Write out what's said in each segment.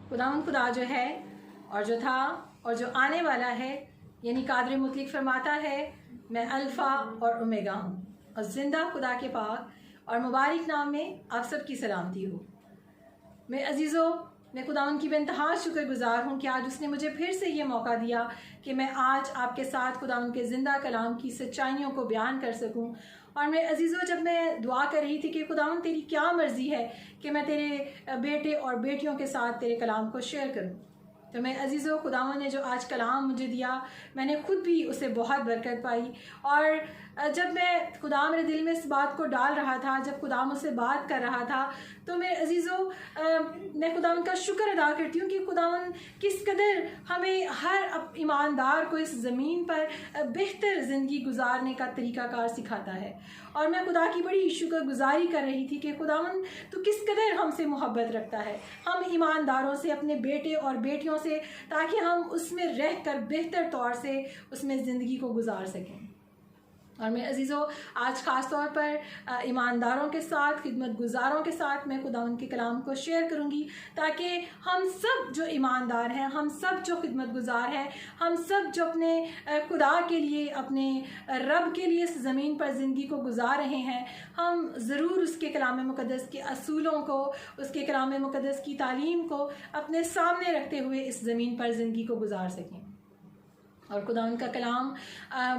खुदावंद खुदा जो है और जो था और जो आने वाला है, यानी कादर मुतलक फरमाता है, मैं अल्फ़ा और ओमेगा हूँ, और ज़िंदा खुदा के पाक और मुबारक नाम में आप सब की सलामती हो। मैं अजीज़ों, मैं खुदावंद की बेइंतहा शुक्रगुज़ार हूँ कि आज उसने मुझे फिर से ये मौका दिया कि मैं आज आपके साथ खुदावंद के ज़िंदा कलाम की सच्चाइयों को बयान कर सकूँ। और मैं अजीज़ों, जब मैं दुआ कर रही थी कि खुदावंद तेरी क्या मर्ज़ी है कि मैं तेरे बेटे और बेटियों के साथ तेरे कलाम को शेयर करूँ, तो मैं अजीज़ों, खुदावंद ने जो आज कलाम मुझे दिया, मैंने खुद भी उसे बहुत बरकत पाई। और जब मैं खुदा मेरे दिल में इस बात को डाल रहा था, जब खुदा मुझसे बात कर रहा था, तो मेरे अजीज़ों, मैं खुदावंद का शुक्र अदा करती हूँ कि खुदावंद किस कदर हमें हर ईमानदार को इस ज़मीन पर बेहतर ज़िंदगी गुजारने का तरीक़ाकार सिखाता है। और मैं खुदा की बड़ी शुक्रगुजारी कर रही थी कि खुदावंद तू किस कदर हमसे मोहब्बत रखता है, हम ईमानदारों से, अपने बेटे और बेटियों से, ताकि हम उसमें रह कर बेहतर तौर से उसमें ज़िंदगी को गुजार सकें। और मैं अजीज़ों, आज ख़ास तौर पर ईमानदारों के साथ, खिदमत गुज़ारों के साथ मैं खुदावंद के कलाम को शेयर करूँगी, ताकि हम सब जो ईमानदार हैं, हम सब जो खिदमत गुज़ार हैं, हम सब जो अपने खुदा के लिए, अपने रब के लिए इस ज़मीन पर ज़िंदगी को गुजार रहे हैं, हम ज़रूर उसके कलाम मुक़द्दस के असूलों को, उसके कलाम मुक़द्दस की तालीम को अपने सामने रखते हुए इस ज़मीन पर ज़िंदगी को गुजार सकें। और खुदावंद का कलाम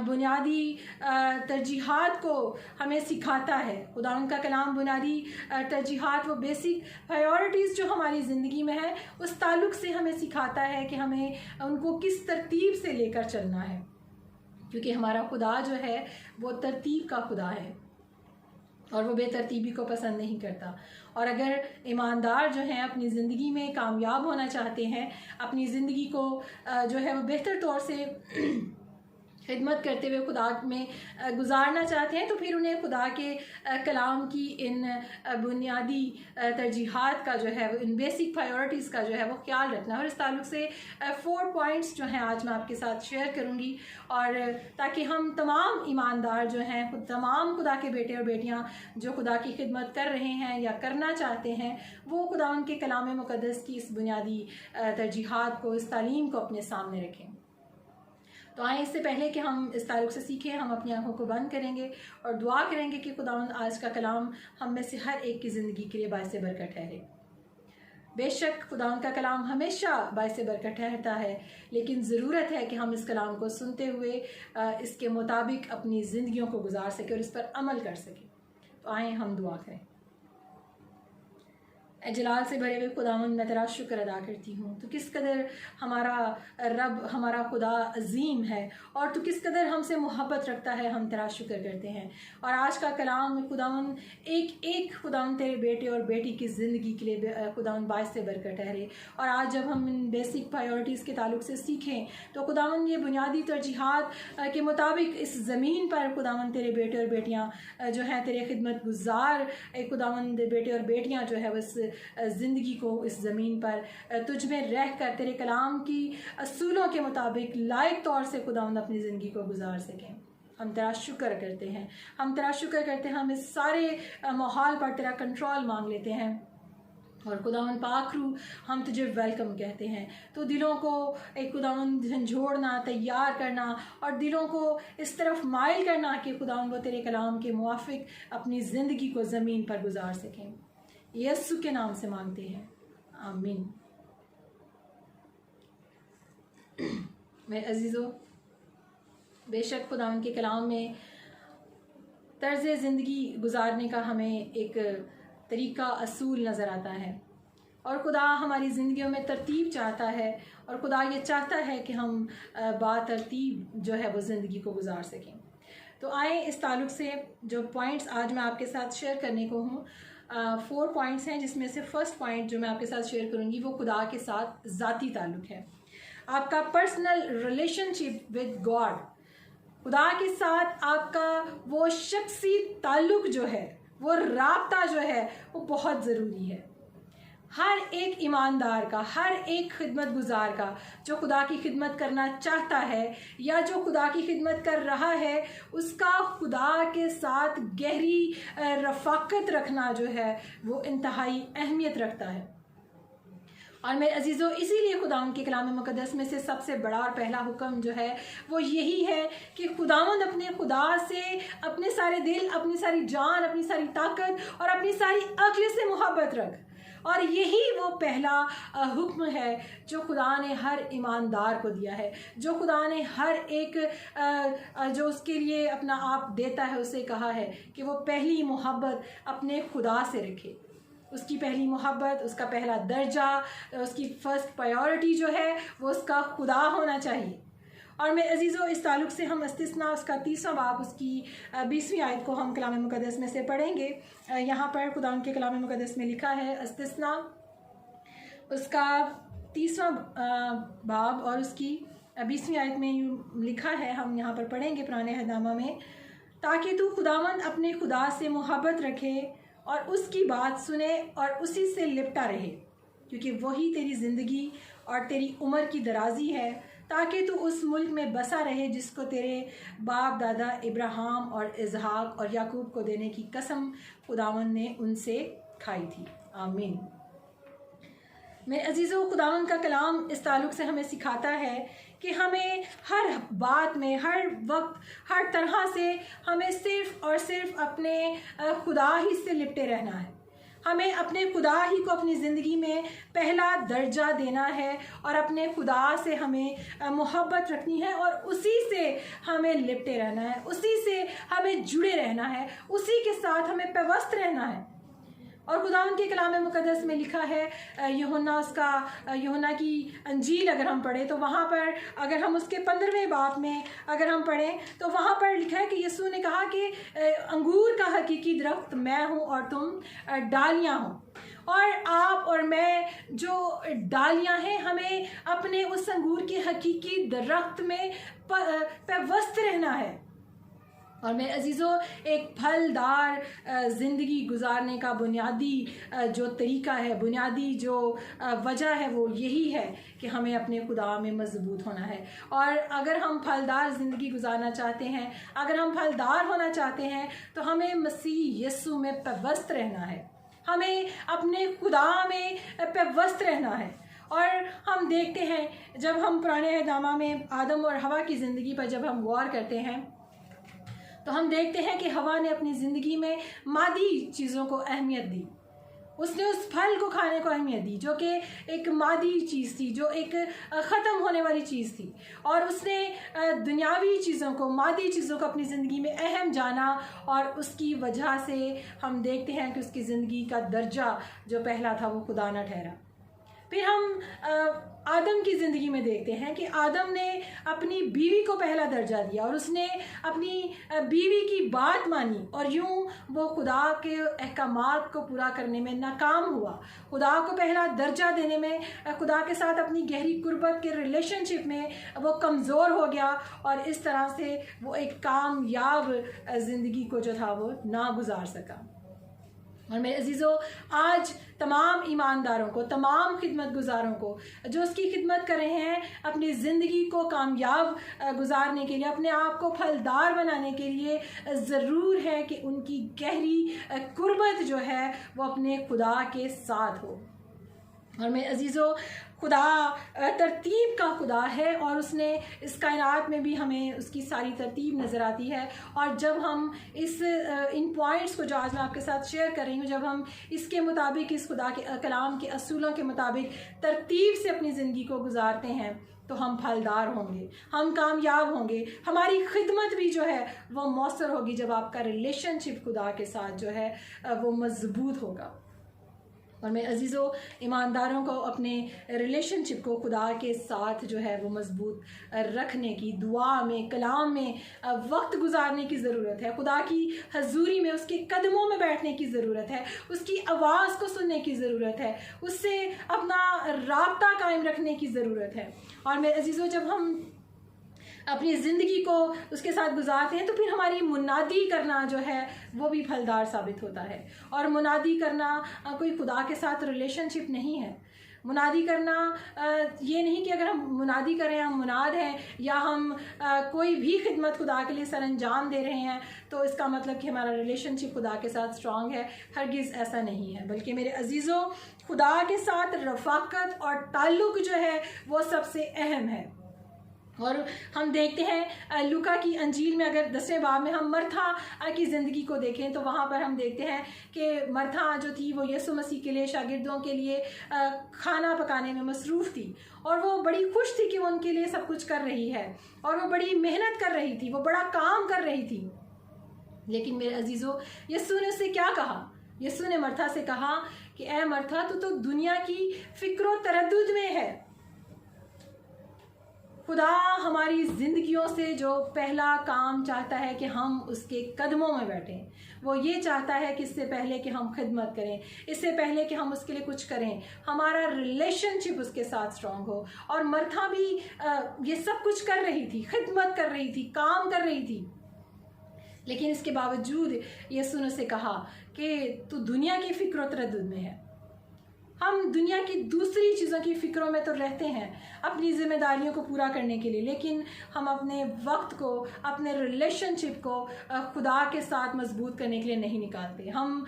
बुनियादी तरजीहात को हमें सिखाता है। खुदावंद का कलाम बुनियादी तरजीहात, वो बेसिक प्रायोरिटीज़ जो हमारी ज़िंदगी में है, उस ताल्लुक़ से हमें सिखाता है कि हमें उनको किस तरतीब से लेकर चलना है, क्योंकि हमारा खुदा जो है वो तरतीब का खुदा है और वो बेतरतीबी को पसंद नहीं करता। और अगर ईमानदार जो हैं अपनी ज़िंदगी में कामयाब होना चाहते हैं, अपनी ज़िंदगी को जो है वो बेहतर तौर से खिदमत करते हुए खुदा में गुजारना चाहते हैं, तो फिर उन्हें खुदा के कलाम की इन बुनियादी तरजीहात का जो है, इन बेसिक प्रायोरिटीज़ का जो है वो ख्याल रखना है। और इस ताल्लुक़ से 4 पॉइंट्स जो हैं आज मैं आपके साथ शेयर करूंगी, और ताकि हम तमाम ईमानदार जो हैं, तमाम खुदा के बेटे और बेटियां जो खुदा की खिदमत कर रहे हैं या करना चाहते हैं, वो खुदा उनके कलाम मुक़द्दस की इस बुनियादी तरजीहात को, इस तालीम को अपने सामने रखें। तो आए, इससे पहले कि हम इस ताल्लुक़ से सीखें, हम अपनी आंखों को बंद करेंगे और दुआ करेंगे कि खुदावंद आज का कलाम हम में से हर एक की ज़िंदगी के लिए बाइस बरकत ठहरे। बेशक खुदावंद का कलाम हमेशा बाइस बरकत ठहरता है, लेकिन ज़रूरत है कि हम इस कलाम को सुनते हुए इसके मुताबिक अपनी ज़िंदगियों को गुजार सकें और इस पर अमल कर सकें। तो आए हम दुआ करें। जलाल से भरे हुए खुदावंद, मैं तेरा शुक्र अदा करती हूँ। तो किस कदर हमारा रब, हमारा खुदा अजीम है, और तो किस कदर हमसे मोहब्बत रखता है, हम तेरा शुक्र करते हैं। और आज का कलाम खुदावंद एक एक खुदावंद तेरे बेटे और बेटी की ज़िंदगी के लिए खुदावंद बाइस से बरकत ठहरे। और आज जब हम इन बेसिक प्रायोरिटीज़ के ताल्लुक़ से सीखें, तो खुदावंद ये बुनियादी तरजीहात के मुताबिक इस ज़मीन पर खुदावंद तेरे बेटे और बेटियाँ जो हैं, तेरे खिदमत गुजार खुदावंद बेटे और बेटियाँ जो है, बस ज़िंदगी को इस ज़मीन पर तुझ में रह कर तेरे कलाम की असूलों के मुताबिक लायक तौर से खुदावंद अपनी ज़िंदगी को गुजार सकें। हम तेरा शुक्र करते हैं, हम तेरा शुक्र करते हैं। हम इस सारे माहौल पर तेरा कंट्रोल मांग लेते हैं, और खुदावंद पाकरू, हम तुझे वेलकम कहते हैं। तो दिलों को एक खुदावंद झंझोड़ना, तैयार करना, और दिलों को इस तरफ माइल करना कि खुदावंद वो तेरे कलाम के मुआफिक अपनी ज़िंदगी को ज़मीन पर गुजार सकें। यीशु के नाम से मांगते हैं, आमीन। मेरे अजीज़ों, बेशक खुदावंद के कलाम में तर्ज़ ज़िंदगी गुजारने का हमें एक तरीक़ा, असूल नज़र आता है, और खुदा हमारी ज़िंदगियों में तरतीब चाहता है, और खुदा ये चाहता है कि हम बातरतीब जो है वो ज़िंदगी को गुजार सकें। तो आए, इस ताल्लुक़ से जो पॉइंट्स आज मैं आपके साथ शेयर करने को हूँ, 4 पॉइंट्स हैं, जिसमें से फर्स्ट पॉइंट जो मैं आपके साथ शेयर करूँगी वो खुदा के साथ ज़ाती ताल्लुक़ है। आपका पर्सनल रिलेशनशिप विद गॉड, खुदा के साथ आपका वो शख्सी ताल्लुक़ जो है, वो राब्ता जो है, वो बहुत ज़रूरी है। हर एक ईमानदार का, हर एक खिदमत गुजार का जो खुदा की खिदमत करना चाहता है या जो खुदा की खिदमत कर रहा है, उसका खुदा के साथ गहरी रफ़ाकत रखना जो है वो इंतहाई अहमियत रखता है। और मेरे अजीज़ों, इसीलिए खुदावंद के कलाम मुक़द्दस में से सबसे बड़ा और पहला हुक्म जो है वो यही है कि खुदावंद अपने खुदा से अपने सारे दिल, अपनी सारी जान, अपनी सारी ताकत और अपनी सारी अक्ल से मोहब्बत रख। और यही वो पहला हुक्म है जो खुदा ने हर ईमानदार को दिया है, जो खुदा ने हर एक जो उसके लिए अपना आप देता है उसे कहा है कि वो पहली मोहब्बत अपने खुदा से रखे। उसकी पहली मोहब्बत, उसका पहला दर्जा, उसकी फ़र्स्ट प्रायोरिटी जो है वो उसका खुदा होना चाहिए। और मेरे अजीज़ों, इस ताल्लुक़ से हम इस्तिस्ना उसका 30वां बाब उसकी 20वीं आयत को हम कलाम मुक़द्दस में से पढ़ेंगे। यहाँ पर खुदा के कलाम मुक़द्दस में लिखा है, इस्तिस्ना उसका 30वां बाब और उसकी 20वीं आयत में यूँ लिखा है, हम यहाँ पर पढ़ेंगे पुराने अहदनामा में, ताकि तू खुदावंद अपने खुदा से मोहब्बत रखे और उसकी बात सुने और उसी से लिपटा रहे, क्योंकि वही तेरी ज़िंदगी और तेरी उम्र की दराज़ी है, ताकि तू उस मुल्क में बसा रहे जिसको तेरे बाप दादा इब्राहिम और इसहाक और याकूब को देने की कसम खुदावंद ने उनसे खाई थी। आमीन। मेरे अजीज़ों, खुदावंद का कलाम इस ताल्लुक़ से हमें सिखाता है कि हमें हर बात में, हर वक्त, हर तरह से हमें सिर्फ़ और सिर्फ अपने खुदा ही से लिपटे रहना है। हमें अपने खुदा ही को अपनी ज़िंदगी में पहला दर्जा देना है और अपने खुदा से हमें मोहब्बत रखनी है और उसी से हमें लिपटे रहना है, उसी से हमें जुड़े रहना है, उसी के साथ हमें पेवस्त रहना है। और खुदावंद के कलाम मुक़द्दस में लिखा है, यूहन्ना की अंजील अगर हम पढ़ें तो वहाँ पर, अगर हम उसके 15वें बाब में अगर हम पढ़ें तो वहाँ पर लिखा है कि यीशु ने कहा कि अंगूर का हकीकी दरख्त मैं हूँ और तुम डालियाँ हो। और आप और मैं जो डालियाँ हैं, हमें अपने उस अंगूर के हकीकी दरख्त में पेवस्त रहना है। और मेरे अजीज़ों, एक फलदार ज़िंदगी गुजारने का बुनियादी जो तरीका है, बुनियादी जो वजह है वो यही है कि हमें अपने खुदा में मजबूत होना है। और अगर हम फलदार ज़िंदगी गुजारना चाहते हैं, अगर हम फलदार होना चाहते हैं, तो हमें मसीह यीशु में पेवस्त रहना है, हमें अपने खुदा में पेवस्त रहना है। और हम देखते हैं, जब हम पुराने अहदनामा में आदम और हवा की ज़िंदगी पर जब हम गौर करते हैं तो हम देखते हैं कि हवा ने अपनी ज़िंदगी में मादी चीज़ों को अहमियत दी। उसने उस फल को खाने को अहमियत दी जो कि एक मादी चीज़ थी, जो एक ख़त्म होने वाली चीज़ थी। और उसने दुनियावी चीज़ों को, मादी चीज़ों को अपनी ज़िंदगी में अहम जाना और उसकी वजह से हम देखते हैं कि उसकी ज़िंदगी का दर्जा जो पहला था वो खुदा ना ठहरा। फिर हम आदम की ज़िंदगी में देखते हैं कि आदम ने अपनी बीवी को पहला दर्जा दिया और उसने अपनी बीवी की बात मानी और यूं वो खुदा के अहकामात को पूरा करने में नाकाम हुआ। खुदा को पहला दर्जा देने में, खुदा के साथ अपनी गहरी कुर्बत के रिलेशनशिप में वो कमज़ोर हो गया और इस तरह से वो एक कामयाब ज़िंदगी को जो था वो ना गुजार सका। और मेरे अजीज़ों, आज तमाम ईमानदारों को, तमाम खिदमत गुजारों को जो उसकी खिदमत कर रहे हैं, अपनी ज़िंदगी को कामयाब गुजारने के लिए, अपने आप को फलदार बनाने के लिए ज़रूर है कि उनकी गहरी कुर्बत जो है वो अपने खुदा के साथ हो। और मेरे अजीज़ों, खुदा तरतीब का खुदा है और उसने इस कायनात में भी हमें उसकी सारी तरतीब नज़र आती है। और जब हम इन पॉइंट्स को जो आज मैं आपके साथ शेयर कर रही हूँ, जब हम इसके मुताबिक, इस खुदा के कलाम के असूलों के मुताबिक तरतीब से अपनी ज़िंदगी को गुजारते हैं तो हम फलदार होंगे, हम कामयाब होंगे। हमारी खिदमत भी जो है वो मौसर होगी जब आपका रिलेशनशिप खुदा के साथ जो है वो मजबूत होगा। और मेरे अजीज़ों, ईमानदारों को अपने रिलेशनशिप को खुदा के साथ जो है वो मजबूत रखने की, दुआ में, कलाम में वक्त गुजारने की ज़रूरत है। खुदा की हजूरी में उसके कदमों में बैठने की ज़रूरत है, उसकी आवाज़ को सुनने की ज़रूरत है, उससे अपना राब्ता कायम रखने की ज़रूरत है। और मेरे अजीज़ों, जब हम अपनी ज़िंदगी को उसके साथ गुजारते हैं तो फिर हमारी मुनादी करना जो है वो भी फलदार साबित होता है। और मुनादी करना कोई खुदा के साथ रिलेशनशिप नहीं है। मुनादी करना ये नहीं कि अगर हम मुनादी करें, हम मुनाद हैं या हम कोई भी खिदमत खुदा के लिए सर अंजाम दे रहे हैं तो इसका मतलब कि हमारा रिलेशनशिप खुदा के साथ स्ट्रॉन्ग है। हरगिज़ ऐसा नहीं है, बल्कि मेरे अजीज़ों, खुदा के साथ रफ़ाकत और ताल्लुक़ जो है वो सबसे अहम है। और हम देखते हैं लूका की अंजील में, अगर 10वें बाब में हम मरथा की ज़िंदगी को देखें तो वहाँ पर हम देखते हैं कि मरथा जो थी वो यीशु मसीह के लिए, शागिर्दों के लिए खाना पकाने में मसरूफ़ थी और वो बड़ी खुश थी कि वो उनके लिए सब कुछ कर रही है और वो बड़ी मेहनत कर रही थी, वो बड़ा काम कर रही थी। लेकिन मेरे अजीज़ों, यीशु ने उससे क्या कहा? यीशु ने मरथा से कहा कि ए मरथा, तू तो दुनिया की फ़िक्र तरद्दुद में है। खुदा हमारी ज़िंदगियों से जो पहला काम चाहता है कि हम उसके कदमों में बैठें, वो ये चाहता है कि इससे पहले कि हम खिदमत करें, इससे पहले कि हम उसके लिए कुछ करें, हमारा रिलेशनशिप उसके साथ स्ट्रॉन्ग हो। और मरथा भी ये सब कुछ कर रही थी, खिदमत कर रही थी, काम कर रही थी, लेकिन इसके बावजूद यीशु ने उसे कहा कि तू दुनिया की फ़िक्र और तरद्दुद में है। हम दुनिया की दूसरी चीज़ों की फ़िक्रों में तो रहते हैं अपनी ज़िम्मेदारियों को पूरा करने के लिए, लेकिन हम अपने वक्त को, अपने रिलेशनशिप को खुदा के साथ मजबूत करने के लिए नहीं निकालते। हम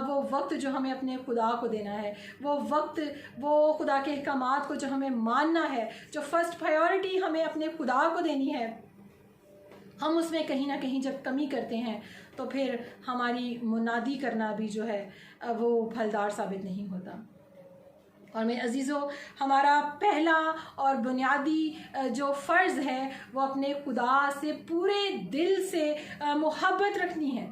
वो वक्त जो हमें अपने खुदा को देना है, वो वक्त, वो खुदा के अहकामात को जो हमें मानना है, जो फर्स्ट प्रायोरिटी हमें अपने खुदा को देनी है, हम उसमें कहीं ना कहीं जब कमी करते हैं तो फिर हमारी मुनादी करना भी जो है वो फलदार साबित नहीं होता। और मेरे अजीज़ों, हमारा पहला और बुनियादी जो फ़र्ज़ है वो अपने खुदा से पूरे दिल से मोहब्बत रखनी है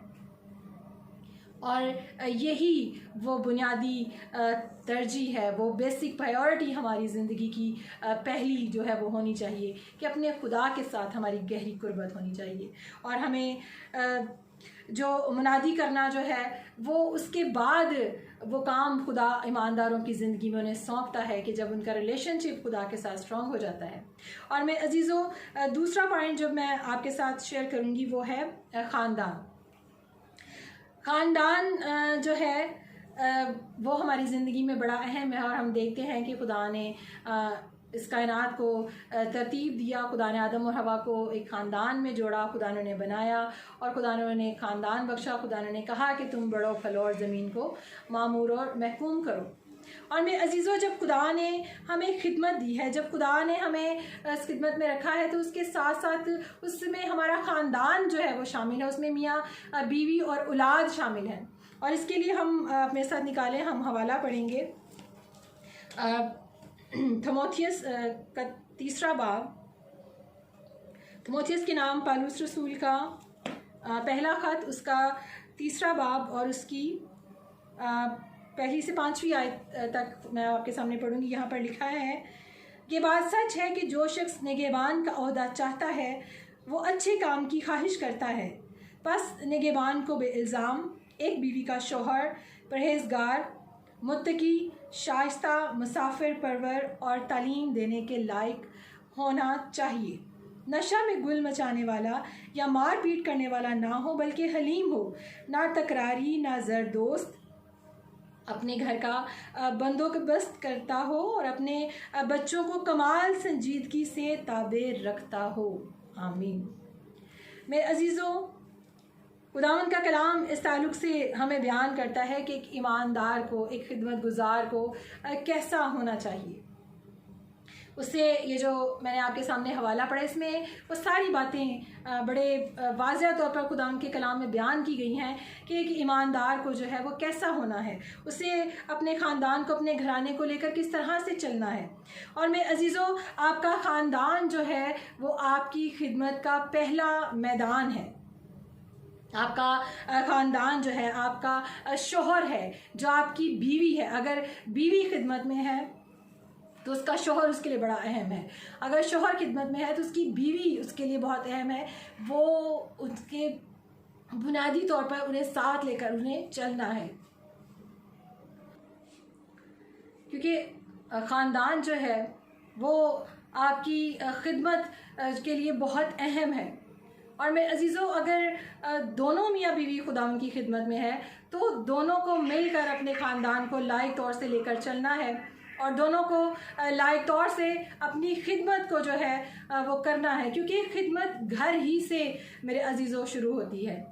और यही वो बुनियादी तरजीह है, वो बेसिक प्रायोरिटी हमारी ज़िंदगी की पहली जो है वो होनी चाहिए कि अपने खुदा के साथ हमारी गहरी कुर्बत होनी चाहिए। और हमें जो मुनादी करना जो है वो उसके बाद वो काम खुदा ईमानदारों की ज़िंदगी में उन्हें सौंपता है कि जब उनका रिलेशनशिप खुदा के साथ स्ट्रॉन्ग हो जाता है। और मैं अजीज़ों, दूसरा पॉइंट जो मैं आपके साथ शेयर करूँगी वो है ख़ानदान। ख़ानदान जो है वो हमारी ज़िंदगी में बड़ा अहम है और हम देखते हैं कि खुदा ने इस कायनात को तरतीब दिया, खुदा ने आदम और हवा को एक ख़ानदान में जोड़ा, खुदा ने उन्हें बनाया और खुदा ने उन्हें ख़ानदान बख्शा। खुदा ने कहा कि तुम बढ़ो, फैलो और ज़मीन को मामूर और महकूम करो। और मेरे अजीज़ों, जब खुदा ने हमें खिदमत दी है, जब खुदा ने हमें इस खिदमत में रखा है तो उसके साथ साथ उसमें हमारा ख़ानदान जो है वो शामिल है, उसमें मियाँ बीवी और औलाद शामिल हैं। और इसके लिए हम अपने साथ निकालें, हम हवाला पढ़ेंगे थिमोथियस का 3 बाब, थिमोथियस के नाम पौलुस रसूल का पहला ख़त, उसका 3 बाब और उसकी पहली से 5वीं आयत तक मैं आपके सामने पढ़ूंगी। यहाँ पर लिखा है, ये बात सच है कि जो शख्स निगहबान का ओहदा चाहता है वो अच्छे काम की ख्वाहिश करता है। बस निगहबान को बेइल्ज़ाम एक बीवी का शौहर, परहेज़गार, मुत्तकी, शाइस्ता, मुसाफिर परवर और तालीम देने के लायक होना चाहिए। नशा में गुल मचाने वाला या मार पीट करने वाला ना हो, बल्कि हलीम हो, ना तकरारी, ना ज़रदोस्त, अपने घर का बंदोबस्त करता हो और अपने बच्चों को कमाल संजीदगी से ताबे रखता हो। आमीन। मेरे अजीज़ों, खुदावंद का कलाम इस ताल्लुक़ से हमें बयान करता है कि एक ईमानदार को, एक खिदमत गुजार को कैसा होना चाहिए। उससे ये जो मैंने आपके सामने हवाला पढ़ा, इसमें वो सारी बातें बड़े वाज़ेह तौर पर खुदावंद के कलाम में बयान की गई हैं कि एक ईमानदार को जो है वो कैसा होना है, उसे अपने ख़ानदान को, अपने घराने को लेकर किस तरह से चलना है। और मेरे अजीज़ों, आपका ख़ानदान जो है वो आपकी खिदमत का पहला मैदान है। आपका ख़ानदान जो है आपका शौहर है, जो आपकी बीवी है। अगर बीवी खिदमत में है तो उसका शौहर उसके लिए बड़ा अहम है, अगर शौहर खिदमत में है तो उसकी बीवी उसके लिए बहुत अहम है। वो उसके बुनियादी तौर पर उन्हें साथ लेकर उन्हें चलना है, क्योंकि ख़ानदान जो है वो आपकी खिदमत के लिए बहुत अहम है। और मेरे अजीज़ों, अगर दोनों मियाँ बीवी खुदावंद की खिदमत में है तो दोनों को मिलकर अपने ख़ानदान को लायक तौर से लेकर चलना है और दोनों को लायक तौर से अपनी खिदमत को जो है वो करना है, क्योंकि खिदमत घर ही से मेरे अजीज़ों शुरू होती है।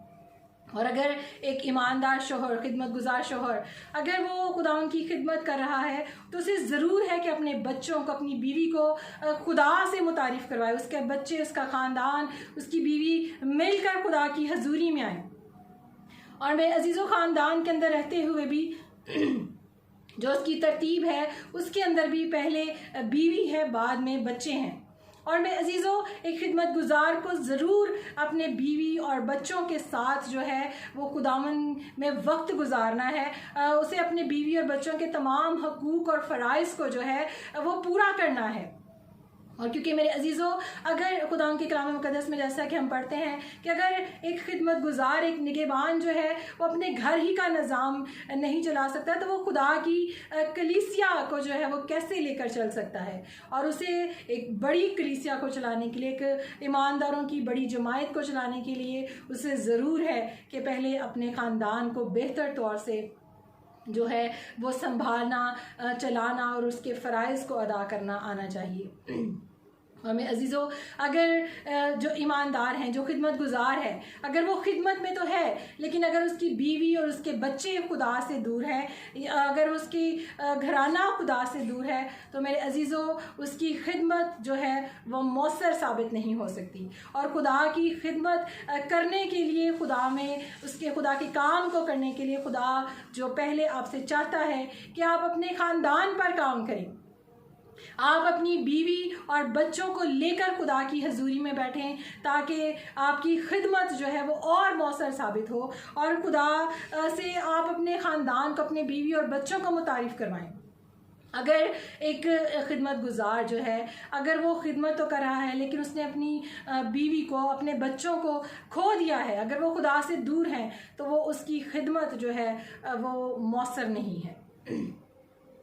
और अगर एक ईमानदार शोहर, खिदमत गुजार शोहर, अगर वो खुदावंद की खिदमत कर रहा है तो उसे ज़रूर है कि अपने बच्चों को, अपनी बीवी को खुदा से मुतारिफ़ करवाए। उसके बच्चे, उसका ख़ानदान, उसकी बीवी मिलकर खुदा की हजूरी में आए। और मेरे अजीज़ों, ख़ानदान के अंदर रहते हुए भी जो उसकी तरतीब है, उसके अंदर भी पहले बीवी है, बाद में बच्चे हैं। और मेरे अजीज़ों, एक खिदमत गुजार को ज़रूर अपने बीवी और बच्चों के साथ जो है वो खुदावंद में वक्त गुजारना है। उसे अपने बीवी और बच्चों के तमाम हकूक़ और फ़राइज़ को जो है वो पूरा करना है। और क्योंकि मेरे अजीज़ों, अगर खुदावंद के कलाम मुक़द्दस में जैसा कि हम पढ़ते हैं कि अगर एक खिदमत गुजार, एक निगहबान जो है वो अपने घर ही का निज़ाम नहीं चला सकता, तो वो खुदा की कलीसिया को जो है वो कैसे लेकर चल सकता है। और उसे एक बड़ी कलीसिया को चलाने के लिए, एक ईमानदारों की बड़ी जमायत को चलाने के लिए उसे ज़रूर है कि पहले अपने ख़ानदान को बेहतर तौर से जो है वो संभालना, चलाना और उसके फ़राइज़ को अदा करना आना चाहिए। और मेरे अजीज़ों, अगर जो ईमानदार हैं, जो खिदमत गुजार है, अगर वो खिदमत में तो है लेकिन अगर उसकी बीवी और उसके बच्चे खुदा से दूर हैं, अगर उसकी घराना खुदा से दूर है, तो मेरे अजीज़ों उसकी खिदमत जो है वो मौसर साबित नहीं हो सकती। और खुदा की खिदमत करने के लिए, खुदा में उसके खुदा के काम को करने के लिए खुदा जो पहले आपसे चाहता है कि आप अपने ख़ानदान पर काम करें, आप अपनी बीवी और बच्चों को लेकर खुदा की हजूरी में बैठें, ताकि आपकी खिदमत जो है वो और मौसर साबित हो और खुदा से आप अपने ख़ानदान को, अपने बीवी और बच्चों को मुतारिफ़ करवाएं। अगर एक खिदमत गुजार जो है, अगर वो खिदमत तो कर रहा है लेकिन उसने अपनी बीवी को, अपने बच्चों को खो दिया है, अगर वो खुदा से दूर हैं, तो वो उसकी खिदमत जो है वो मौसर नहीं है।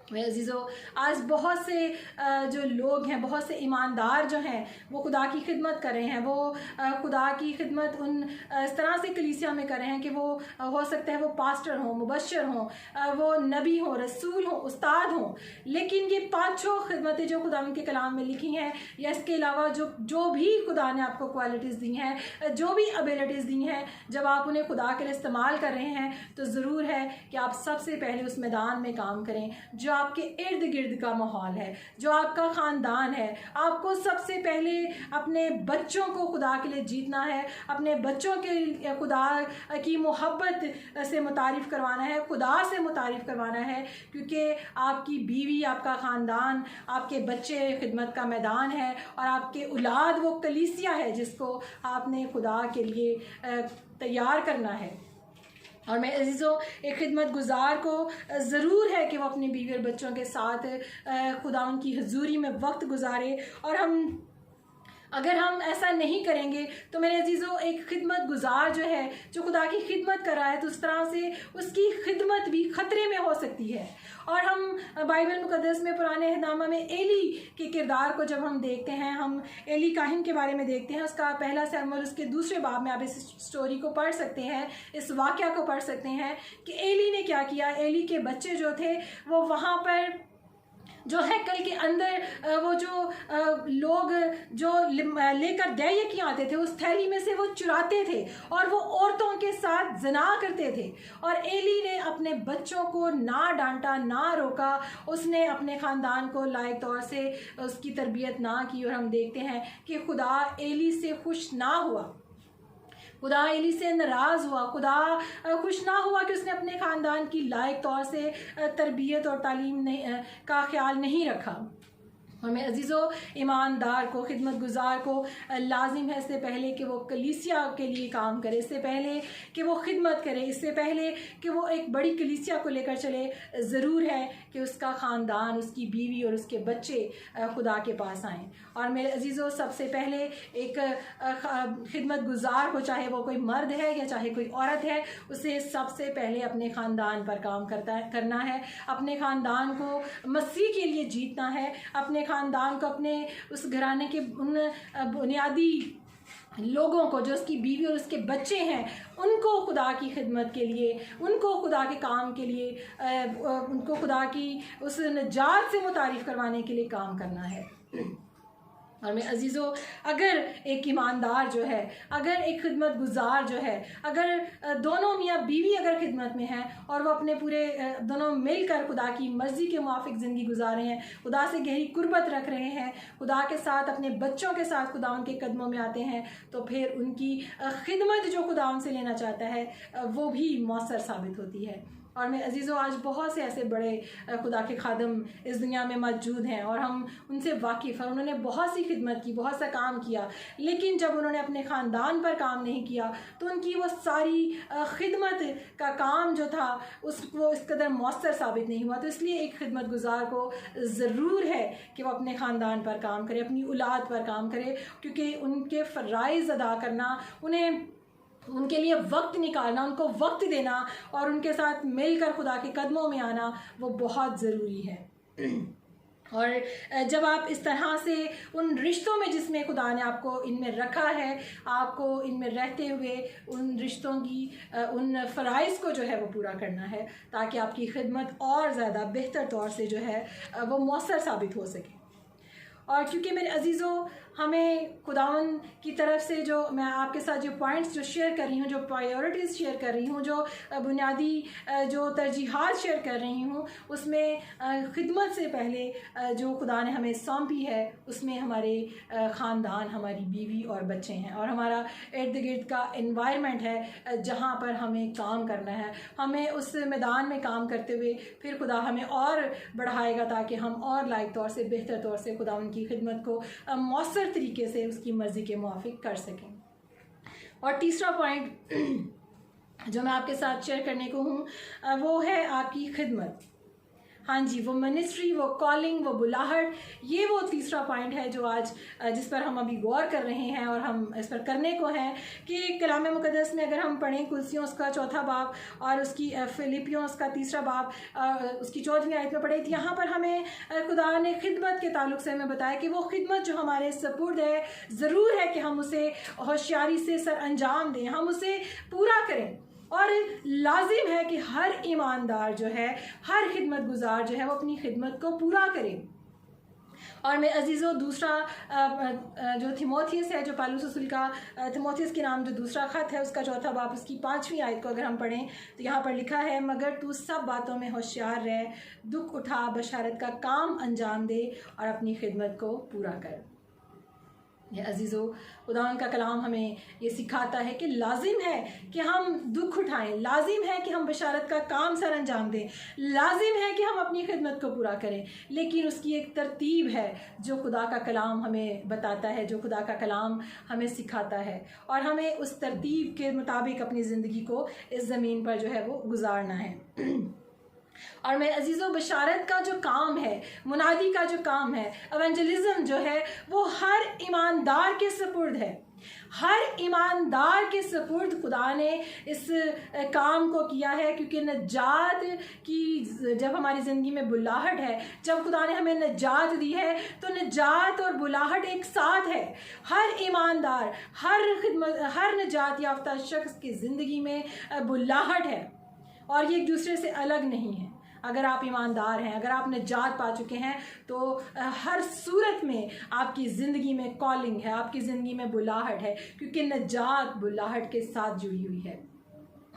मेरे अजीज़ों, आज बहुत से जो लोग हैं, बहुत से ईमानदार जो हैं, वो खुदा की खिदमत कर रहे हैं। वो खुदा की खिदमत इस तरह से कलीसिया में कर रहे हैं कि वो हो सकता है वो पास्टर हों, मुबशर हों, वो नबी हों, रसूल हों, उस्ताद हों, लेकिन ये पाँचों खिदमतें जो खुदा के कलाम में लिखी हैं, या इसके अलावा जो भी खुदा ने आपको क्वालिटीज़ दी हैं, जो भी एबिलिटीज़ दी हैं, जब आप उन्हें खुदा के लिए इस्तेमाल कर रहे हैं, तो ज़रूर है कि आप सबसे पहले उस मैदान में काम करें जो आपके इर्द गिर्द का माहौल है, जो आपका ख़ानदान है। आपको सबसे पहले अपने बच्चों को खुदा के लिए जीतना है, अपने बच्चों के खुदा की मोहब्बत से मुतारिफ़ करवाना है, खुदा से मुतारिफ़ करवाना है, क्योंकि आपकी बीवी, आपका ख़ानदान, आपके बच्चे खिदमत का मैदान है और आपके औलाद वो कलीसिया है जिसको आपने खुदा के लिए तैयार करना है। और मैं अजीज़ों, एक खिदमत गुजार को ज़रूर है कि वो अपने बीवी और बच्चों के साथ खुदा उनकी हजूरी में वक्त गुजारे। और अगर हम ऐसा नहीं करेंगे तो मेरे अजीज़ों, एक खिदमत गुजार जो है, जो खुदा की खिदमत कर रहा है, तो उस तरह से उसकी खिदमत भी ख़तरे में हो सकती है। और हम बाइबल मुक़द्दस में, पुराने अहदनामा में एली के किरदार को जब हम देखते हैं, हम एली काहिन के बारे में देखते हैं, उसका पहला सैमुएल उसके दूसरे बाब में आप इस स्टोरी को पढ़ सकते हैं, इस वाक़या को पढ़ सकते हैं कि एली ने क्या किया। एली के बच्चे जो थे वो वहाँ पर जो हैकल के अंदर वो जो लोग जो लेकर दैयकियाँ आते थे, उस थैली में से वो चुराते थे और वो औरतों के साथ ज़िना करते थे। और एली ने अपने बच्चों को ना डांटा, ना रोका, उसने अपने ख़ानदान को लायक तौर से उसकी तरबियत ना की। और हम देखते हैं कि खुदा एली से खुश ना हुआ, खुदा एली से नाराज़ हुआ, खुदा खुश ना हुआ कि उसने अपने ख़ानदान की लायक तौर से तरबियत और तालीम का ख्याल नहीं रखा। और मैं अजीज़ों, ईमानदार को, खिदमत गुजार को लाजिम है इससे पहले कि वो कलीसिया के लिए काम करे, इससे पहले कि वो खिदमत करे, इससे पहले कि वो एक बड़ी कलीसिया को लेकर चले, ज़रूर है कि उसका ख़ानदान, उसकी बीवी और उसके बच्चे खुदा के पास आएँ। और मेरे अजीज़ों, सबसे पहले एक खिदमत गुजार को, चाहे वो कोई मर्द है या चाहे कोई औरत है, उसे सबसे पहले अपने ख़ानदान पर काम करना है, अपने ख़ानदान को मसीह के लिए जीतना है, अपने ख़ानदान को, अपने उस घराने के उन बुनियादी लोगों को, जो उसकी बीवी और उसके बच्चे हैं, उनको खुदा की खिदमत के लिए, उनको खुदा के काम के लिए, उनको खुदा की उस निजात से मुतारिफ़ करवाने के लिए काम करना है। और मैं अजीज़ों, अगर एक ईमानदार जो है, अगर एक खिदमत गुजार जो है, अगर दोनों मियाँ बीवी अगर खिदमत में हैं और वो अपने पूरे दोनों मिलकर खुदा की मर्ज़ी के मुआफिक ज़िंदगी गुजार रहे हैं, खुदा से गहरी कुर्बत रख रहे हैं, खुदा के साथ अपने बच्चों के साथ खुदा उनके कदमों में आते हैं, तो फिर उनकी खिदमत जो खुदा उनसे लेना चाहता है वो भी मौसर साबित होती है। और मैं अजीज़ों, आज बहुत से ऐसे बड़े खुदा के खादम इस दुनिया में मौजूद हैं और हम उनसे वाकिफ़ हैं। उन्होंने बहुत सी खिदमत की, बहुत सा काम किया, लेकिन जब उन्होंने अपने ख़ानदान पर काम नहीं किया तो उनकी वो सारी खिदमत का काम जो था वो इस कदर मौसर साबित नहीं हुआ। तो इसलिए एक खिदमत गुजार को ज़रूर है कि वो अपने ख़ानदान पर काम करे, अपनी औलाद पर काम करे, क्योंकि उनके फ़राइज़ अदा करना, उन्हें उनके लिए वक्त निकालना, उनको वक्त देना और उनके साथ मिलकर खुदा के कदमों में आना, वो बहुत ज़रूरी है। और जब आप इस तरह से उन रिश्तों में जिसमें खुदा ने आपको इनमें रखा है, आपको इनमें रहते हुए उन रिश्तों की उन फ़राइज़ को जो है वो पूरा करना है, ताकि आपकी खिदमत और ज़्यादा बेहतर तौर से जो है वो मौसर साबित हो सके। और क्योंकि मेरे अजीज़ों, हमें खुदावन की तरफ से जो मैं आपके साथ जो पॉइंट्स जो शेयर कर रही हूँ, जो प्रायोरिटीज़ शेयर कर रही हूँ, जो बुनियादी जो तरजीहात शेयर कर रही हूँ, उसमें खिदमत से पहले जो खुदा ने हमें सौंपी है उसमें हमारे ख़ानदान, हमारी बीवी और बच्चे हैं, और हमारा इर्द गिर्द का एनवायरनमेंट है जहाँ पर हमें काम करना है। हमें उस मैदान में काम करते हुए फिर खुदा हमें और बढ़ाएगा, ताकि हम और लायक तौर से, बेहतर तौर से खुदा उनकी खिदमत को मौसर तरीके से उसकी मर्ज़ी के मुआफिक कर सकें। और तीसरा पॉइंट जो मैं आपके साथ शेयर करने को हूँ वो है आपकी खिदमत। हाँ जी, वो मिनिस्ट्री, वो कॉलिंग, वो बुलाहट, ये वो तीसरा पॉइंट है जो आज जिस पर हम अभी गौर कर रहे हैं और हम इस पर करने को हैं कि कलाम मुक़द्दस में अगर हम पढ़ें कुलसियों उसका 4था बाब और उसकी फिलिपियों उसका 3रा बाब उसकी 4वीं आयत में पढ़े, तो यहाँ पर हमें खुदा ने खिदमत के ताल्लुक से हमें बताया कि वो खिदमत जो हमारे सपुर्द है, ज़रूर है कि हम उसे होशियारी से सर अंजाम दें, हम उसे पूरा करें। और लाजिम है कि हर ईमानदार जो है, हर खिदमत गुजार जो है, वो अपनी खिदमत को पूरा करे। और मैं अजीज़ों, दूसरा जो थिमोथियस है, जो पौलुस रसूल का थिमोथियस के नाम जो दूसरा ख़त है, उसका 4था बाब उसकी 5वीं आयत को अगर हम पढ़ें तो यहाँ पर लिखा है, मगर तू सब बातों में होशियार रह, दुख उठा, बशारत का काम अंजाम दे और अपनी खिदमत को पूरा कर। ये अजीज़ों, खुदा का कलाम हमें ये सिखाता है कि लाजिम है कि हम दुख उठाएं, लाजिम है कि हम बशारत का काम सर अंजाम दें, लाजिम है कि हम अपनी खिदमत को पूरा करें, लेकिन उसकी एक तरतीब है जो खुदा का कलाम हमें बताता है, जो खुदा का कलाम हमें सिखाता है, और हमें उस तरतीब के मुताबिक अपनी ज़िंदगी को इस ज़मीन पर जो है वो गुजारना है। और मैं अजीज़ों, बशारत का जो काम है, मुनादी का जो काम है, एवेंजलिज्म जो है, वो हर ईमानदार के सपुर्द है। हर ईमानदार के सपुर्द खुदा ने इस काम को किया है, क्योंकि नजात की जब हमारी ज़िंदगी में बुलाहट है, जब खुदा ने हमें नजात दी है, तो नजात और बुलाहट एक साथ है। हर ईमानदार, हर नजात याफ्ता शख्स की ज़िंदगी में बुलाहट है और ये एक दूसरे से अलग नहीं है। अगर आप ईमानदार हैं, अगर आप निजात पा चुके हैं, तो हर सूरत में आपकी ज़िंदगी में कॉलिंग है, आपकी ज़िंदगी में बुलाहट है, क्योंकि निजात बुलाहट के साथ जुड़ी हुई है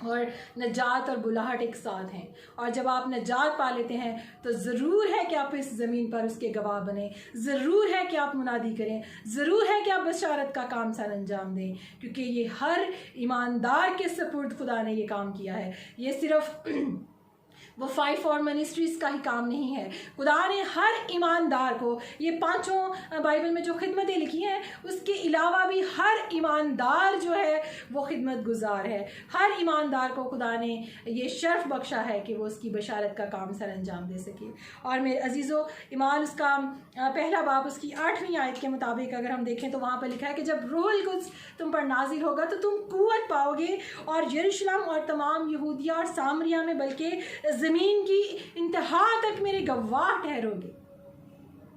और निजात और बुलाहट एक साथ हैं। और जब आप निजात पा लेते हैं तो ज़रूर है कि आप इस ज़मीन पर उसके गवाह बने, ज़रूर है कि आप मुनादी करें, ज़रूर है कि आप बशारत का काम सर अंजाम दें, क्योंकि ये हर ईमानदार के सपुर्द खुदा ने ये काम किया है। ये सिर्फ वो 5 मिनिस्ट्रीज़ का ही काम नहीं है। खुदा ने हर ईमानदार को, ये 5 बाइबल में जो खिदमतें लिखी हैं, उसके अलावा भी हर ईमानदार जो है वो खिदमत गुजार है। हर ईमानदार को खुदा ने ये शर्फ बख्शा है कि वो उसकी बशारत का काम सर अंजाम दे सके। और मेरे अजीज़ों, इमाल उसका 1 बाब उसकी 8वीं आयत के मुताबिक अगर हम देखें तो वहाँ पर लिखा है कि जब रूहुल कुद्स तुम पर नाजिल होगा तो तुम कुव्वत पाओगे और यरूशलेम और तमाम यहूदिया और सामरिया में, बल्कि ज़मीन की इंतहा तक मेरे गवाह ठहरोगे।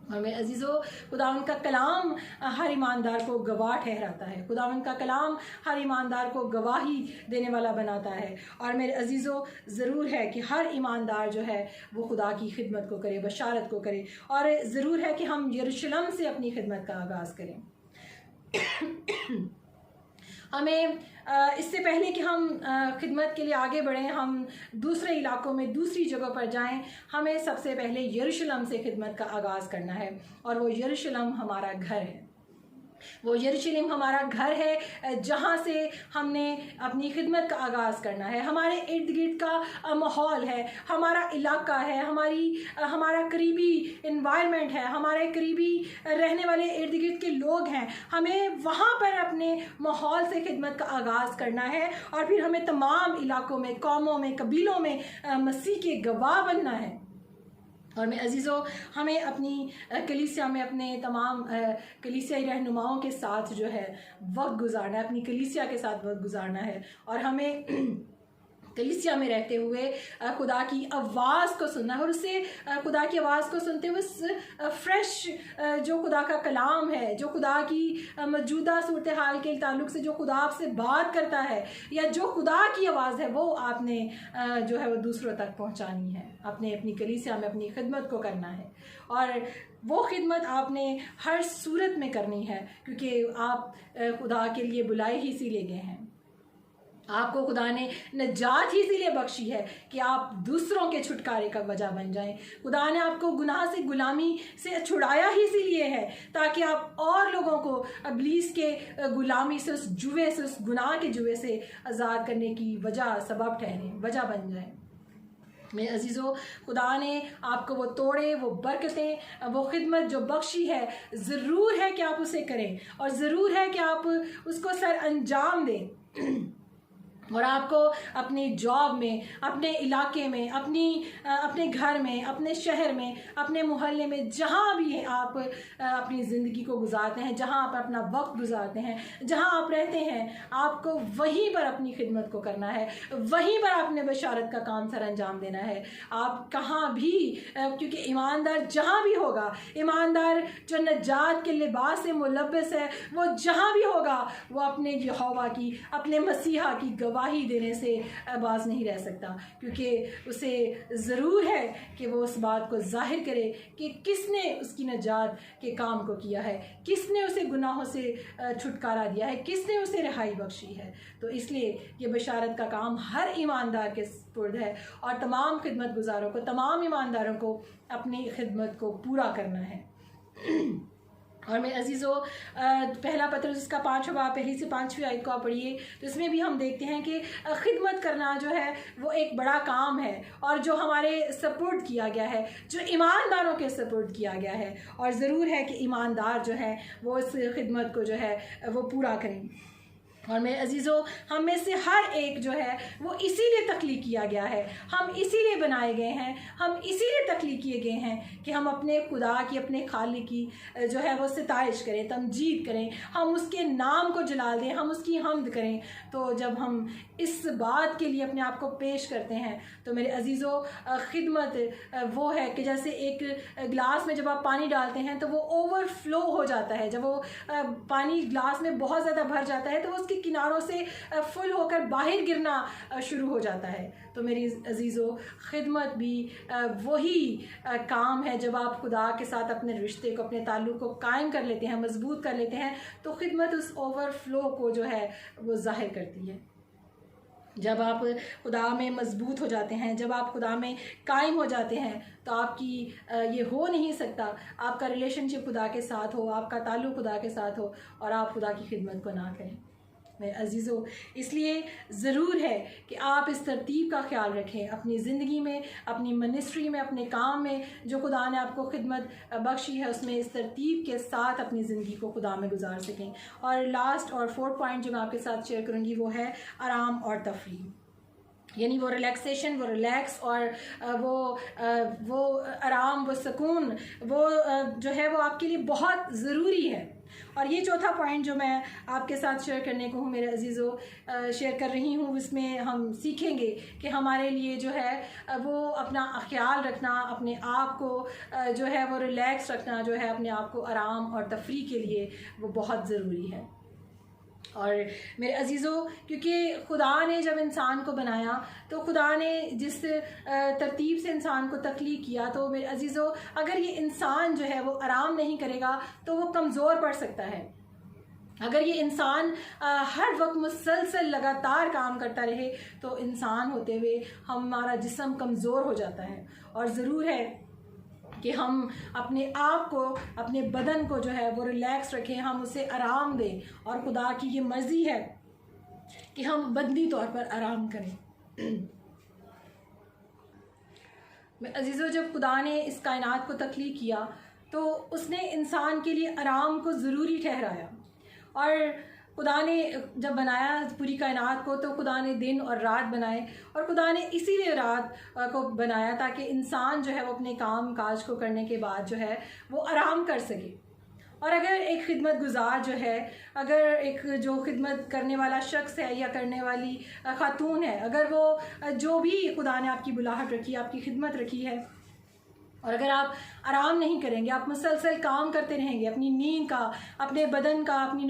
और मेरे अजीज़ों, खुदावंद का कलाम हर ईमानदार को गवाह ठहराता है। खुदावंद का कलाम हर ईमानदार को गवाही देने वाला बनाता है। और मेरे अजीज़ों, ज़रूर है कि हर ईमानदार जो है वो खुदा की खिदमत को करे, बशारत को करे। और ज़रूर है कि हम यरूशलेम से अपनी खिदमत का आगाज़ करें। हमें इससे पहले कि हम खिदमत के लिए आगे बढ़ें, हम दूसरे इलाकों में दूसरी जगह पर जाएं, हमें सबसे पहले यरूशलेम से खिदमत का आगाज़ करना है। और वो यरूशलेम हमारा घर है, वो यरूशलेम हमारा घर है जहाँ से हमने अपनी खिदमत का आगाज़ करना है। हमारे इर्द गिर्द का माहौल है, हमारा इलाका है, हमारा करीबी इन्वायरमेंट है, हमारे करीबी रहने वाले इर्द गिर्द के लोग हैं। हमें वहाँ पर अपने माहौल से खिदमत का आगाज़ करना है और फिर हमें तमाम इलाकों में, कौमों में, कबीलों में मसीह के गवाह बनना है। और मैं अजीज़ों, हमें अपनी कलीसिया में अपने तमाम कलीसियाई रहनुमाओं के साथ जो है वक्त गुजारना है, अपनी कलीसिया के साथ वक्त गुजारना है। और हमें कलीसिया में रहते हुए खुदा की आवाज़ को सुनना है और उससे खुदा की आवाज़ को सुनते हुए फ्रेश जो खुदा का कलाम है, जो खुदा की मौजूदा सूरत हाल के ताल्लुक़ से जो खुदा आपसे बात करता है या जो खुदा की आवाज़ है, वो आपने जो है वो दूसरों तक पहुंचानी है। आपने अपनी कलीसिया में अपनी खिदमत को करना है और वो खिदमत आपने हर सूरत में करनी है, क्योंकि आप खुदा के लिए बुलाए ही इसीलिए गए हैं। आपको खुदा ने नजात ही इसीलिए बख्शी है कि आप दूसरों के छुटकारे का वजह बन जाएं। खुदा ने आपको गुनाह से, गुलामी से छुड़ाया ही इसीलिए है ताकि आप और लोगों को इब्लीस के गुलामी से, उस जुए से, उस गुनाह के जुए से आज़ाद करने की वजह, सबब ठहरें, वजह बन जाएं। मेरे अजीज़ों, खुदा ने आपको वो तोड़े, वो बरकतें, वो खिदमत जो बख्शी है, ज़रूर है कि आप उसे करें और ज़रूर है कि आप उसको सर अंजाम दें। और आपको अपनी जॉब में, अपने इलाके में, अपने घर में, अपने शहर में, अपने मोहल्ले में, जहाँ भी आप अपनी ज़िंदगी को गुजारते हैं, जहाँ आप अपना वक्त गुजारते हैं, जहाँ आप रहते हैं, आपको वहीं पर अपनी खिदमत को करना है, वहीं पर आपने बशारत का काम सर अंजाम देना है। आप कहाँ भी, क्योंकि ईमानदार जहाँ भी होगा, ईमानदार जो नजात के लिबास से मुलब्बस है, वो जहाँ भी होगा वो अपने यहोवा की, अपने मसीहा की गवाही देने से बाज नहीं रह सकता, क्योंकि उसे ज़रूर है कि वो उस बात को जाहिर करे कि किसने उसकी नजात के काम को किया है, किसने उसे गुनाहों से छुटकारा दिया है, किसने उसे रिहाई बख्शी है। तो इसलिए ये बशारत का काम हर ईमानदार के सुपुर्द है और तमाम खिदमत गुजारों को, तमाम ईमानदारों को अपनी खिदमत को पूरा करना है। और मेरे अजीज़ों, पहला पत्रस उसका 5वां बाब, पहली से 5वीं आयत को आप पढ़िए, तो इसमें भी हम देखते हैं कि खिदमत करना जो है वो एक बड़ा काम है और जो हमारे सपोर्ट किया गया है, जो ईमानदारों के सपोर्ट किया गया है। और ज़रूर है कि ईमानदार जो है वो इस खिदमत को जो है वो पूरा करें। और मेरे अजीज़ों, हम में से हर एक जो है वो इसीलिए तख्लीक किया गया है, हम इसीलिए बनाए गए हैं, हम इसीलिए तख्लीक किए गए हैं कि हम अपने खुदा की, अपने खालिक की जो है वो सितारिश करें, तमजीद करें, हम उसके नाम को जलाल दें, हम उसकी हम्द करें। तो जब हम इस बात के लिए अपने आप को पेश करते हैं तो मेरे अजीज़ों, खिदमत वो है कि जैसे एक गिलास में जब आप पानी डालते हैं तो वो ओवरफ्लो हो जाता है। जब वो पानी गिलास में बहुत ज़्यादा भर जाता है तो वो उसके किनारों से फुल होकर बाहर गिरना शुरू हो जाता है। तो मेरी अजीज़ों, खिदमत भी वही काम है जब आप खुदा के साथ अपने रिश्ते को, अपने ताल्लुक़ को कायम कर लेते हैं, मजबूत कर लेते हैं, तो खिदमत उस ओवरफ्लो को जो है वो ज़ाहिर करती है। जब आप खुदा में मजबूत हो जाते हैं, जब आप खुदा में कायम हो जाते हैं, तो आपकी ये हो नहीं सकता आपका रिलेशनशिप खुदा के साथ हो, आपका ताल्लुक़ खुदा के साथ हो और आप खुदा की खिदमत को ना करें। मेरे अजीज़ों, इसलिए ज़रूर है कि आप इस तरतीब का ख्याल रखें अपनी ज़िंदगी में, अपनी मिनिस्ट्री में, अपने काम में, जो खुदा ने आपको खिदमत बख्शी है उसमें इस तरतीब के साथ अपनी ज़िंदगी को खुदा में गुजार सकें। और लास्ट और 4th पॉइंट जो मैं आपके साथ शेयर करूँगी वो है आराम और तफरीह। यानी वो रिलैक्सेशन, वो रिलैक्स और वो आराम, वो सुकून, वो जो है वो आपके लिए बहुत ज़रूरी है। और ये चौथा पॉइंट जो मैं आपके साथ शेयर करने को हूँ मेरे अजीज़ों, शेयर कर रही हूँ, उसमें हम सीखेंगे कि हमारे लिए जो है वो अपना ख्याल रखना, अपने आप को जो है वो रिलैक्स रखना, जो है अपने आप को आराम और तफरी के लिए वो बहुत ज़रूरी है। और मेरे अजीज़ों, क्योंकि खुदा ने जब इंसान को बनाया तो खुदा ने जिस तरतीब से इंसान को तख्लीक किया, तो मेरे अजीज़ों अगर ये इंसान जो है वो आराम नहीं करेगा तो वो कमज़ोर पड़ सकता है। अगर ये इंसान हर वक्त मुसलसल लगातार काम करता रहे तो इंसान होते हुए हमारा जिस्म कमज़ोर हो जाता है। और ज़रूर है कि हम अपने आप को, अपने बदन को जो है वो रिलैक्स रखें, हम उसे आराम दें। और खुदा की ये मर्ज़ी है कि हम बदनी तौर पर आराम करें। अजीज़ों, जब खुदा ने इस कायनात को तख्लीक किया तो उसने इंसान के लिए आराम को ज़रूरी ठहराया। और खुदा ने जब बनाया पूरी कायनात को तो खुदा ने दिन और रात बनाए, और खुदा ने इसीलिए रात को बनाया ताकि इंसान जो है वो अपने काम काज को करने के बाद जो है वो आराम कर सके। और अगर एक खिदमत गुजार जो है, अगर एक जो खिदमत करने वाला शख्स है या करने वाली खातून है, अगर वो जो भी खुदा ने आपकी बुलाहट रखी, आपकी खिदमत रखी है, और अगर आप आराम नहीं करेंगे, आप मुसलसल काम करते रहेंगे, अपनी नींद का, अपने बदन का, अपनी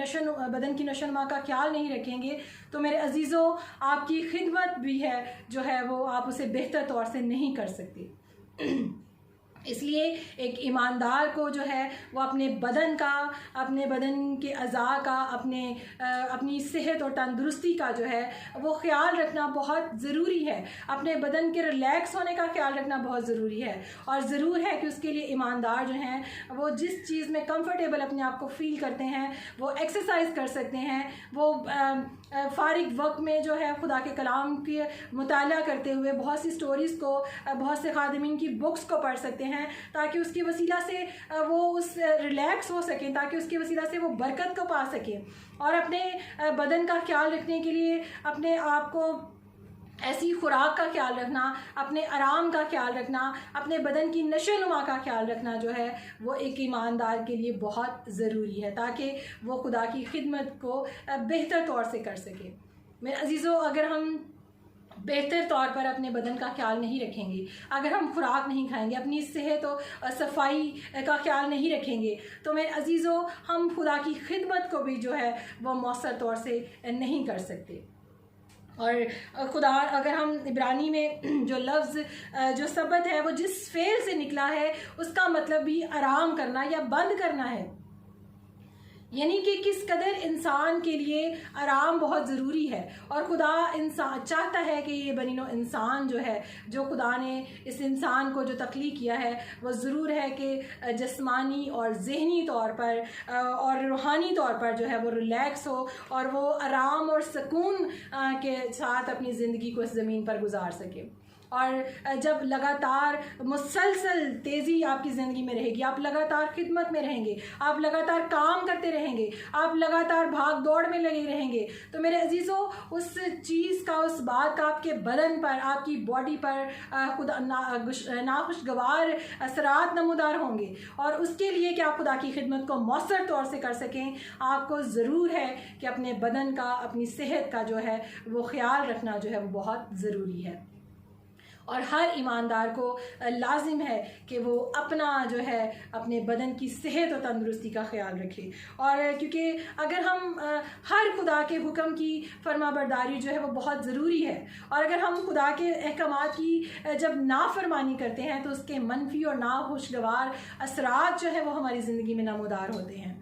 बदन की नशोनुमा का ख्याल नहीं रखेंगे, तो मेरे अजीज़ों आपकी खिदमत भी है जो है वो आप उसे बेहतर तौर से नहीं कर सकते। इसलिए एक ईमानदार को जो है वो अपने बदन का, अपने बदन के अज़ा का, अपनी सेहत और तंदुरुस्ती का जो है वो ख्याल रखना बहुत ज़रूरी है। अपने बदन के रिलैक्स होने का ख्याल रखना बहुत ज़रूरी है। और ज़रूर है कि उसके लिए ईमानदार जो हैं वो जिस चीज़ में कंफर्टेबल अपने आप को फ़ील करते हैं वो एक्सरसाइज कर सकते हैं, वो फ़ारिग वक्त में जो है खुदा के कलाम के मुताला करते हुए बहुत सी स्टोरीज़ को, बहुत से खादिमीन की बुक्स को पढ़ सकते हैं, ताकि उसकी वसीला से वो उस रिलैक्स हो सकें, ताकि उसकी वसीला से वो बरकत को पा सकें। और अपने बदन का ख्याल रखने के लिए अपने आप को ऐसी खुराक का ख्याल रखना, अपने आराम का ख्याल रखना, अपने बदन की नशोनुमा का ख्याल रखना जो है वो एक ईमानदार के लिए बहुत ज़रूरी है, ताकि वो खुदा की खिदमत को बेहतर तौर से कर सके। मेरे अजीज़ों, अगर हम बेहतर तौर पर अपने बदन का ख्याल नहीं रखेंगे, अगर हम खुराक नहीं खाएंगे, अपनी सेहत और सफाई का ख्याल नहीं रखेंगे, तो मेरे अजीज़ों हम खुदा की खिदमत को भी जो है वो मौसर तौर से नहीं कर सकते। और खुदा, अगर हम इब्रानी में जो लफ्ज़ जो सबत है वो जिस फेल से निकला है उसका मतलब भी आराम करना या बंद करना है, यानी कि किस कदर इंसान के लिए आराम बहुत ज़रूरी है। और खुदा इंसान चाहता है कि ये बनीनो इंसान जो है, जो खुदा ने इस इंसान को जो तख्लीक किया है, वो ज़रूर है कि जिस्मानी और ज़हनी तौर पर और रूहानी तौर पर जो है वो रिलैक्स हो और वो आराम और सुकून के साथ अपनी ज़िंदगी को इस ज़मीन पर गुजार सके। और जब लगातार मुसलसल तेज़ी आपकी ज़िंदगी में रहेगी, आप लगातार खिदमत में रहेंगे, आप लगातार काम करते रहेंगे, आप लगातार भाग दौड़ में लगे रहेंगे, तो मेरे अजीज़ों उस चीज़ का, उस बात का आपके बदन पर, आपकी बॉडी पर खुदा नाखुशगवार असरात नमूदार होंगे। और उसके लिए कि आप खुदा की खिदमत को मौसर तौर से कर सकें, आपको ज़रूर है कि अपने बदन का, अपनी सेहत का जो है वो ख्याल रखना जो है वो बहुत ज़रूरी है। और हर ईमानदार को लाजिम है कि वो अपना जो है अपने बदन की सेहत और तंदुरुस्ती का ख्याल रखे। और क्योंकि अगर हम हर खुदा के हुक्म की फरमाबरदारी जो है वो बहुत ज़रूरी है, और अगर हम खुदा के अहकामात की जब नाफरमानी करते हैं तो उसके मनफी और नाखुशगवार असरात जो है वो हमारी ज़िंदगी में नमूदार होते हैं।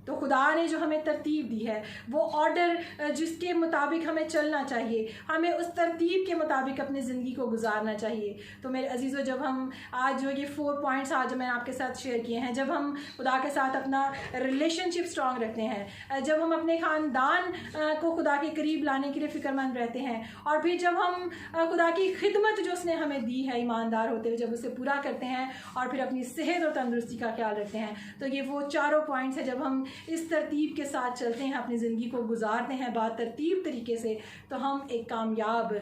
तो खुदा ने जो हमें तरतीब दी है, वो ऑर्डर जिसके मुताबिक हमें चलना चाहिए, हमें उस तरतीब के मुताबिक अपनी ज़िंदगी को गुजारना चाहिए। तो मेरे अजीज़ों, जब हम आज जो ये 4 पॉइंट्स आज मैंने आपके साथ शेयर किए हैं, जब हम खुदा के साथ अपना रिलेशनशिप स्ट्रॉन्ग रखते हैं, जब हम अपने ख़ानदान को खुदा के करीब लाने के लिए फ़िक्रमंद रहते हैं, और फिर जब हम खुदा की खिदमत जो उसने हमें दी है ईमानदार होते हुए जब उसे पूरा करते हैं, और फिर अपनी सेहत और तंदुरुस्ती का ख्याल रखते हैं, तो ये वो चारों पॉइंट्स हैं जब हम इस तरतीब के साथ चलते हैं, अपनी ज़िंदगी को गुजारते हैं बातरतीब तरीके से, तो हम एक कामयाब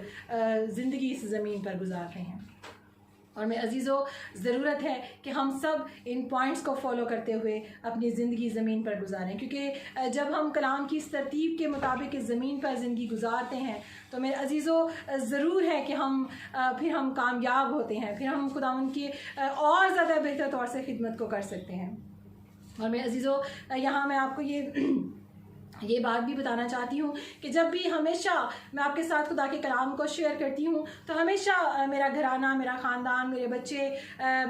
ज़िंदगी इस ज़मीन पर गुजारते हैं। और मेरे अजीज़ों, ज़रूरत है कि हम सब इन पॉइंट्स को फॉलो करते हुए अपनी ज़िंदगी ज़मीन पर गुजारें, क्योंकि जब हम कलाम की इस तरतीब के मुताबिक इस ज़मीन पर ज़िंदगी गुजारते हैं तो मेरे अजीज़ों ज़रूर है कि फिर हम कामयाब होते हैं, फिर हम खुदावंद की और ज़्यादा बेहतर तौर से खिदमत को कर सकते हैं। और मेरे अजीज़ों, यहाँ मैं आपको ये बात भी बताना चाहती हूँ कि जब भी हमेशा मैं आपके साथ खुदा के कलाम को शेयर करती हूँ तो हमेशा मेरा घराना, मेरा ख़ानदान, मेरे बच्चे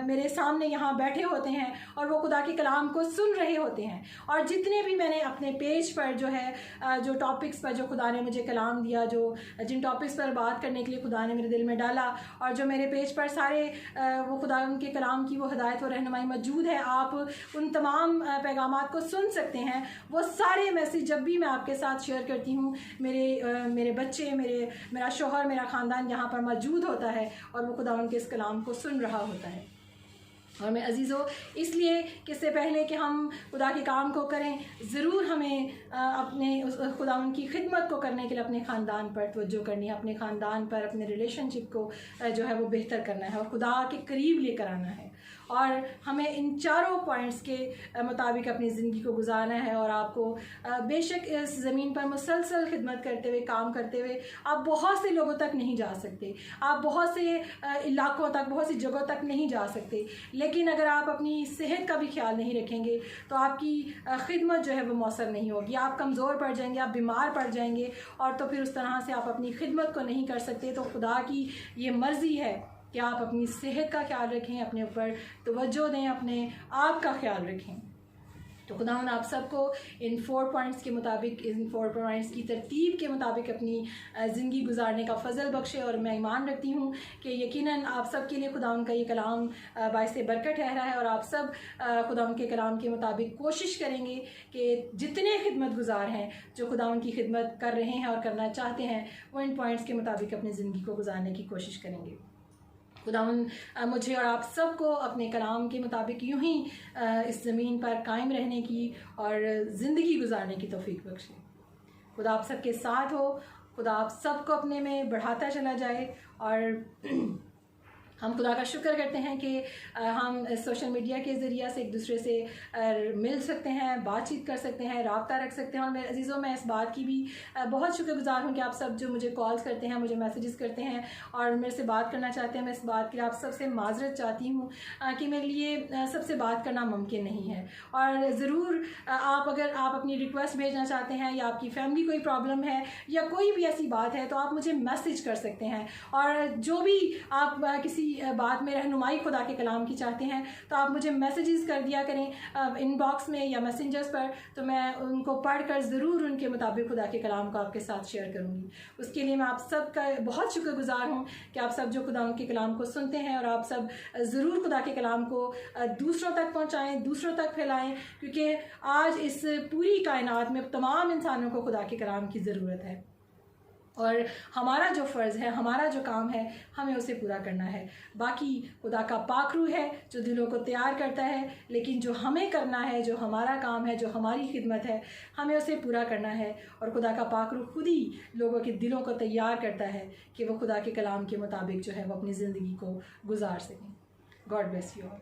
मेरे सामने यहाँ बैठे होते हैं और वो खुदा के कलाम को सुन रहे होते हैं। और जितने भी मैंने अपने पेज पर जो टॉपिक्स पर जो खुदा ने मुझे कलाम दिया, जिन टॉपिक्स पर बात करने के लिए खुदा ने मेरे दिल में डाला, और जो मेरे पेज पर सारे वो खुदा उनके कलाम की वो हिदायत और रहनुमाई मौजूद है, आप उन तमाम पैगामात को सुन सकते हैं। वो सारे मैसेज जब भी मैं आपके साथ शेयर करती हूँ, मेरे बच्चे, मेरा शौहर, मेरा ख़ानदान यहाँ पर मौजूद होता है और वो खुदावंद के इस कलाम को सुन रहा होता है। और मैं अजीज़ों, इसलिए कि इससे पहले कि हम खुदा के काम को करें, ज़रूर हमें अपने उस खुदावंद की खिदमत को करने के लिए अपने ख़ानदान पर तवज्जो करनी है, अपने ख़ानदान पर, अपने रिलेशनशिप को जो है वो बेहतर करना है और खुदा के करीब लेकर आना है। और हमें इन चारों पॉइंट्स के मुताबिक अपनी ज़िंदगी को गुजारना है। और आपको बेशक इस ज़मीन पर मुसलसल खिदमत करते हुए, काम करते हुए आप बहुत से लोगों तक नहीं जा सकते, आप बहुत से इलाकों तक, बहुत सी जगहों तक नहीं जा सकते, लेकिन अगर आप अपनी सेहत का भी ख्याल नहीं रखेंगे तो आपकी खिदमत जो है वो मौसर नहीं होगी, आप कमज़ोर पड़ जाएंगे, आप बीमार पड़ जाएंगे, और तो फिर उस तरह से आप अपनी खिदमत को नहीं कर सकते। तो खुदा की ये मर्ज़ी है कि आप अपनी सेहत का ख्याल रखें, अपने ऊपर तवज्जो दें, अपने आप का ख्याल रखें। तो खुदावंद आप सबको इन 4 पॉइंट्स के मुताबिक, इन 4 पॉइंट्स की तरतीब के मुताबिक अपनी ज़िंदगी गुजारने का फ़ज़ल बख्शे। और मैं ईमान रखती हूँ कि यकीनन आप सब के लिए खुदावंद का ये कलाम बाइसे बरकत ठहरा है और आप सब खुदावंद के कलाम के मुताबिक कोशिश करेंगे कि जितने खिदमत गुजार हैं, जो खुदावंद की खिदमत कर रहे हैं और करना चाहते हैं, वो इन पॉइंट्स के मुताबिक अपनी ज़िंदगी को गुजारने की कोशिश करेंगे। खुदावंद मुझे और आप सबको अपने कलाम के मुताबिक यूं ही इस ज़मीन पर कायम रहने की और ज़िंदगी गुजारने की तौफीक बख्शे। खुदा आप सबके साथ हो, खुदा आप सबको अपने में बढ़ाता चला जाए। और हम खुदा का शुक्र करते हैं कि हम सोशल मीडिया के ज़रिए से एक दूसरे से मिल सकते हैं, बातचीत कर सकते हैं, राब्ता रख सकते हैं। और मेरे अजीज़ों, मैं इस बात की भी बहुत शुक्रगुजार हूँ कि आप सब जो मुझे कॉल्स करते हैं, मुझे मैसेजेस करते हैं और मेरे से बात करना चाहते हैं। मैं इस बात के लिए आप सबसे माजरत चाहती हूँ कि मेरे लिए सबसे बात करना मुमकिन नहीं है। और ज़रूर अगर आप अपनी रिक्वेस्ट भेजना चाहते हैं या आपकी फैमिली कोई प्रॉब्लम है या कोई भी ऐसी बात है, तो आप मुझे मैसेज कर सकते हैं। और जो भी आप किसी बात में रहनुमाई खुदा के कलाम की चाहते हैं, तो आप मुझे मैसेजेस कर दिया करें इनबॉक्स में या मैसेंजर्स पर, तो मैं उनको पढ़कर ज़रूर उनके मुताबिक खुदा के कलाम को आपके साथ शेयर करूँगी। उसके लिए मैं आप सब का बहुत शुक्रगुजार हूँ कि आप सब जो खुदा के कलाम को सुनते हैं, और आप सब ज़रूर खुदा के कलाम को दूसरों तक पहुँचाएँ, दूसरों तक फैलाएँ, क्योंकि आज इस पूरी कायनात में तमाम इंसानों को खुदा के कलाम की ज़रूरत है। और हमारा जो फ़र्ज़ है, हमारा जो काम है, हमें उसे पूरा करना है। बाकी खुदा का पाक रूह है जो दिलों को तैयार करता है, लेकिन जो हमें करना है, जो हमारा काम है, जो हमारी खिदमत है, हमें उसे पूरा करना है। और खुदा का पाक रूह खुद ही लोगों के दिलों को तैयार करता है कि वो खुदा के कलाम के मुताबिक जो है वो अपनी ज़िंदगी को गुजार सकें। God bless you all.